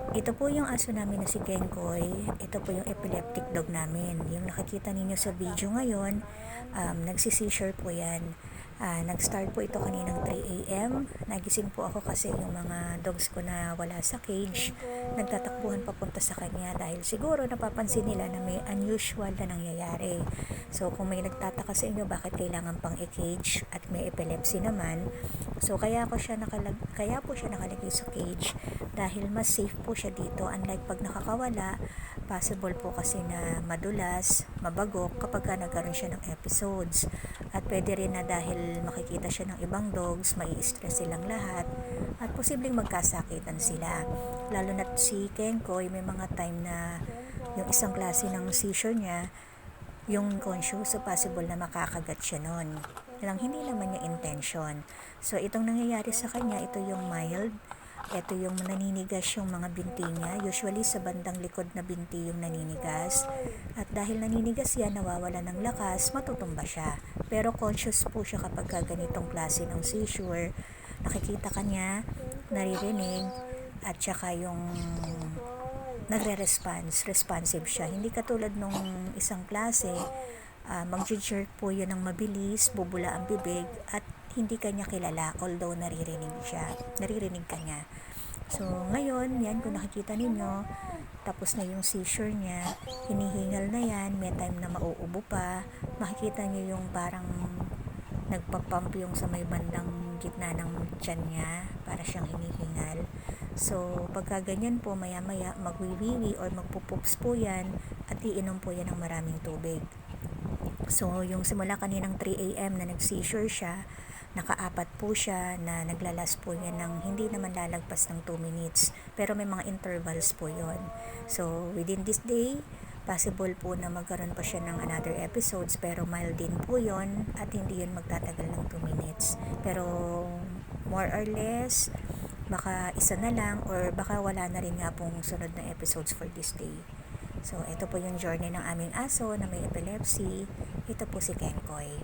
Ito po yung aso namin na si Kenkoy. Ito po yung epileptic dog namin. Yung nakikita ninyo sa video ngayon, nagsi-seizure po yan. Nag-start po ito kaninang 3 a.m. Nagising po ako kasi yung mga dogs ko na wala sa cage, nagtatakbuhan papunta sa kanya dahil siguro napapansin nila na may unusual na nangyayari. So kung may nagtataka sa inyo bakit kailangan pang i-cage at may epilepsy naman, so kaya po siya nakalagay sa cage dahil mas safe po siya dito, unlike pag nakakawala, possible po kasi na madulas, mabagok kapag nagkaroon siya ng episodes. At pwede rin na dahil makikita siya ng ibang dogs, mai-stress silang lahat at posibleng magkasakitan sila. Lalo na si Kenkoy, may mga time na yung isang klase ng seizure niya, yung conscious, so possible na makakagat siya nun. Lang hindi naman niya intention. So itong nangyayari sa kanya, ito yung mild. Ito yung naninigas yung mga binti niya. Usually sa bandang likod na binti yung naninigas. At dahil naninigas yan, nawawala ng lakas, matutumba siya. Pero conscious po siya kapag ganitong klase ng seizure. Nakikita ka niya, naririnig, at saka yung responsive siya. Hindi katulad nung isang klase, mag-jerk po yun ng mabilis, bubula ang bibig, at hindi kanya kilala, although naririnig ka niya. So, ngayon, yan, kung nakikita ninyo, tapos na yung seizure niya, hinihingal na yan, may time na mauubo pa, makikita niyo yung parang nagpapump yung sa may bandang gitna ng tiyan niya, para siyang hinihingal. So, pagka ganyan po, maya-maya, magwiwiwi or magpupups po yan, at iinom po yan ng maraming tubig. So, yung simula kaninang 3 a.m. na nag-seizure siya, nakaapat po siya na naglalas po yan ng hindi naman lalagpas ng 2 minutes. Pero may mga intervals po yon. So, within this day, possible po na magkaroon pa siya ng another episodes, pero mild din po yon at hindi yun magtatagal ng 2 minutes. Pero, more or less, baka isa na lang or baka wala na rin nga pong sunod na episodes for this day. So, ito po yung journey ng aming aso na may epilepsy. Ito po si Kenkoy.